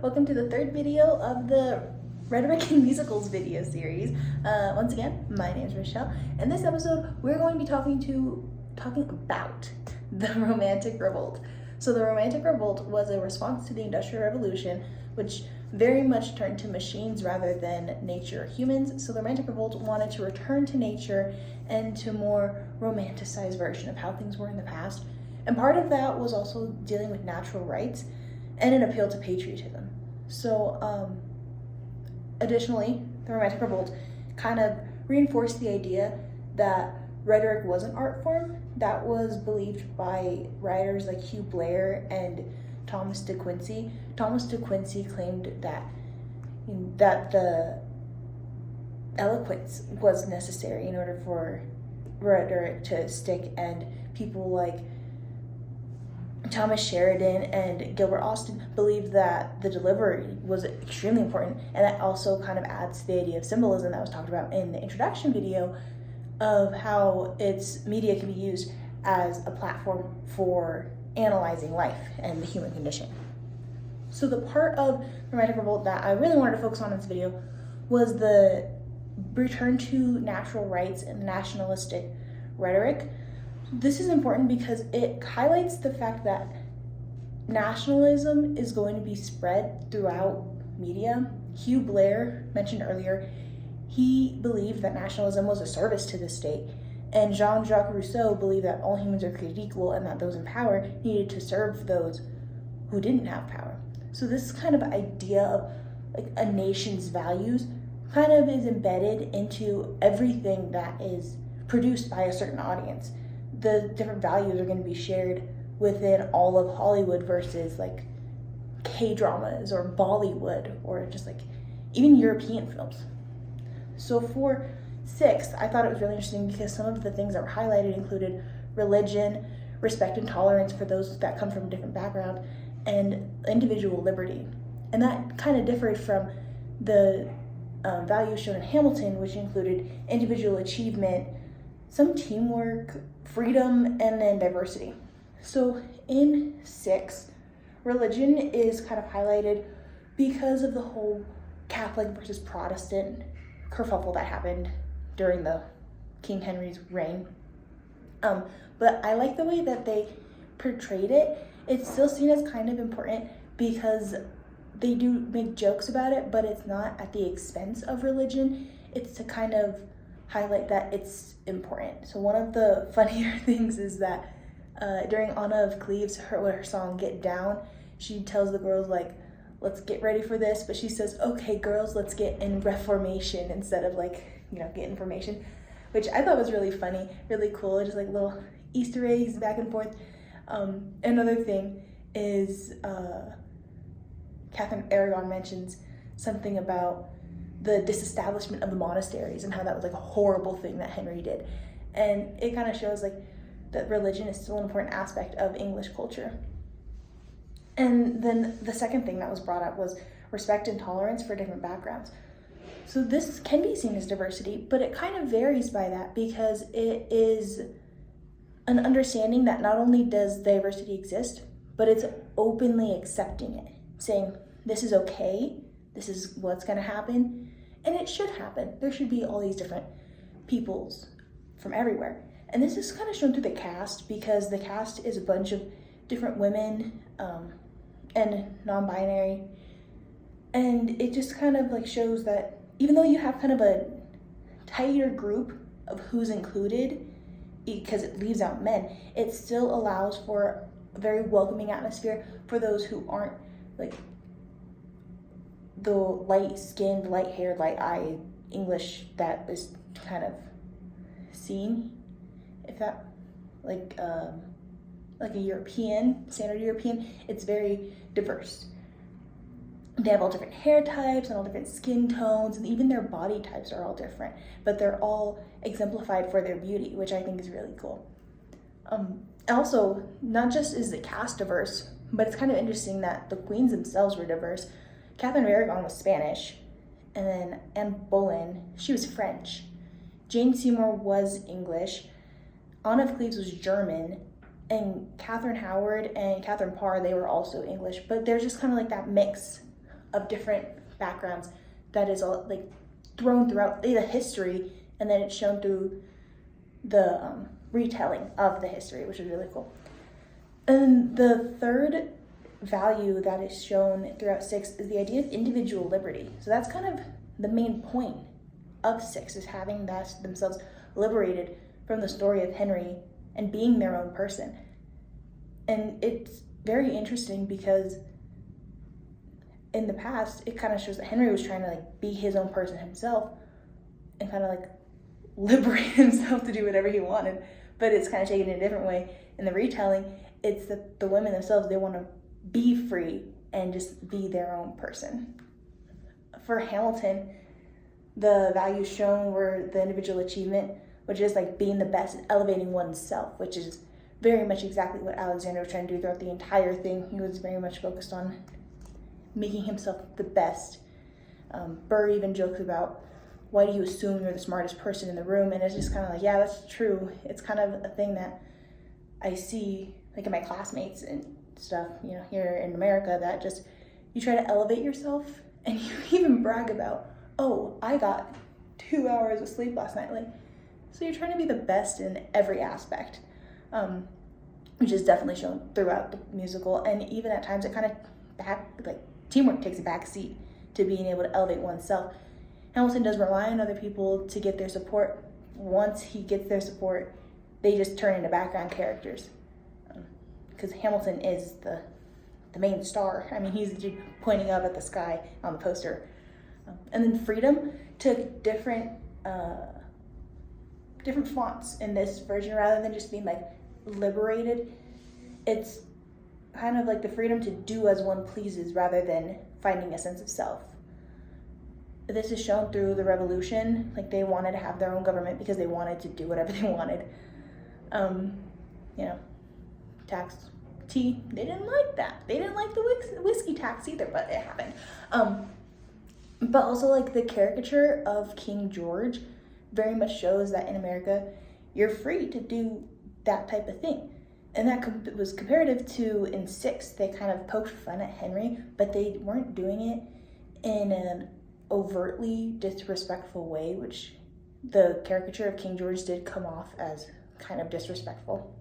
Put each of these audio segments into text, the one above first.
Welcome to the third video of the Rhetoric and Musicals video series. Once again, my name is Rochelle. In this episode, we're going to be talking about the Romantic Revolt. So the Romantic Revolt was a response to the Industrial Revolution, which very much turned to machines rather than nature humans. So the Romantic Revolt wanted to return to nature and to a more romanticized version of how things were in the past. And part of that was also dealing with natural rights and an appeal to patriotism. So additionally, the Romantic Revolt kind of reinforced the idea that rhetoric was an art form that was believed by writers like Hugh Blair and Thomas de Quincey. Thomas de Quincey claimed that the eloquence was necessary in order for rhetoric to stick, and people like Thomas Sheridan and Gilbert Austin believed that the delivery was extremely important, and that also kind of adds to the idea of symbolism that was talked about in the introduction video of how its media can be used as a platform for analyzing life and the human condition. So the part of the Romantic Revolt that I really wanted to focus on in this video was the return to natural rights and nationalistic rhetoric. This is important because it highlights the fact that nationalism is going to be spread throughout media. Hugh Blair, mentioned earlier, he believed that nationalism was a service to the state, and Jean-Jacques Rousseau believed that all humans are created equal and that those in power needed to serve those who didn't have power. So this kind of idea of like a nation's values kind of is embedded into everything that is produced by a certain audience. The different values are going to be shared within all of Hollywood versus like K-dramas or Bollywood or just like even European films. So for sixth, I thought it was really interesting because some of the things that were highlighted included religion, respect and tolerance for those that come from a different background, and individual liberty. And that kind of differed from the values shown in Hamilton, which included individual achievement, some teamwork, freedom, and then diversity. So in six, religion is kind of highlighted because of the whole Catholic versus Protestant kerfuffle that happened during the King Henry's reign. But I like the way that they portrayed it. It's still seen as kind of important because they do make jokes about it, but it's not at the expense of religion. It's to kind of highlight that it's important. So one of the funnier things is that during Anna of Cleves, her song Get Down, she tells the girls like, let's get ready for this, but she says, okay girls, let's get in reformation instead of like, get information, which I thought was really funny, really cool, just like little Easter eggs back and forth. Another thing is Catherine Aragon mentions something about the disestablishment of the monasteries and how that was like a horrible thing that Henry did. And it kind of shows like that religion is still an important aspect of English culture. And then the second thing that was brought up was respect and tolerance for different backgrounds. So this can be seen as diversity, but it kind of varies by that because it is an understanding that not only does diversity exist, but it's openly accepting it, saying this is okay, this is what's going to happen, and it should happen. There should be all these different peoples from everywhere. And this is kind of shown through the cast because the cast is a bunch of different women and non-binary. And it just kind of like shows that even though you have kind of a tighter group of who's included, because it leaves out men, it still allows for a very welcoming atmosphere for those who aren't like the light-skinned, light-haired, light-eyed English that is kind of seen, if that, like a European, standard European, it's very diverse. They have all different hair types and all different skin tones, and even their body types are all different, but they're all exemplified for their beauty, which I think is really cool. Also, not just is the cast diverse, but it's kind of interesting that the queens themselves were diverse. Catherine of Aragon was Spanish, and then Anne Boleyn, she was French. Jane Seymour was English. Anne of Cleves was German, and Catherine Howard and Catherine Parr, they were also English, but they're just kind of like that mix of different backgrounds that is all like thrown throughout the history, and then it's shown through the retelling of the history, which is really cool. And the third value that is shown throughout 6 is the idea of individual liberty. So that's kind of the main point of 6, is having themselves liberated from the story of Henry and being their own person. And it's very interesting because in the past, it kind of shows that Henry was trying to like be his own person himself and kind of like liberate himself to do whatever he wanted, but it's kind of taken in a different way. In the retelling, it's that the women themselves, they want to be free and just be their own person. For Hamilton, the values shown were the individual achievement, which is like being the best and elevating oneself, which is very much exactly what Alexander was trying to do throughout the entire thing. He was very much focused on making himself the best. Burr even jokes about, why do you assume you're the smartest person in the room? And it's just kind of like, yeah, that's true. It's kind of a thing that I see like in my classmates and stuff, you know, here in America, that just, you try to elevate yourself and you even brag about, oh, I got 2 hours of sleep last night. Like, so you're trying to be the best in every aspect, which is definitely shown throughout the musical. And even at times it kind of teamwork takes a back seat to being able to elevate oneself. Hamilton does rely on other people to get their support. Once he gets their support, they just turn into background characters. Because Hamilton is the main star. I mean, he's pointing up at the sky on the poster. And then freedom took different fonts in this version, rather than just being like liberated. It's kind of like the freedom to do as one pleases rather than finding a sense of self. This is shown through the Revolution. Like, they wanted to have their own government because they wanted to do whatever they wanted. You know, tax tea, they didn't like that. They didn't like the whiskey tax either, but it happened. But also, like, the caricature of King George very much shows that in America, you're free to do that type of thing. And that was comparative to in 6, they kind of poked fun at Henry, but they weren't doing it in an overtly disrespectful way, which the caricature of King George did come off as kind of disrespectful.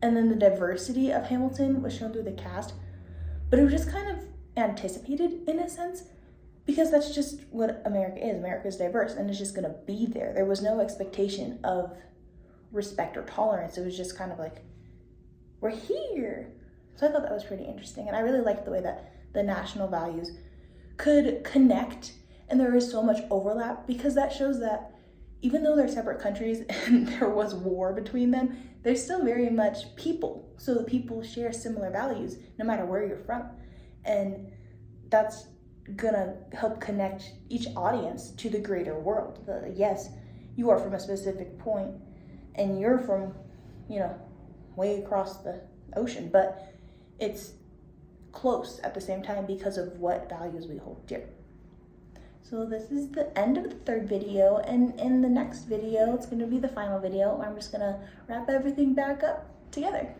And then the diversity of Hamilton was shown through the cast, but it was just kind of anticipated in a sense, because that's just what America is. America is diverse, and it's just going to be there. There was no expectation of respect or tolerance. It was just kind of like, we're here. So I thought that was pretty interesting, and I really liked the way that the national values could connect, and there is so much overlap, because that shows that even though they're separate countries and there was war between them, they're still very much people. So the people share similar values no matter where you're from. And that's gonna help connect each audience to the greater world. Yes, you are from a specific point and you're from, you know, way across the ocean, but it's close at the same time because of what values we hold dear. So this is the end of the 3rd video, and in the next video, it's going to be the final video, where I'm just going to wrap everything back up together.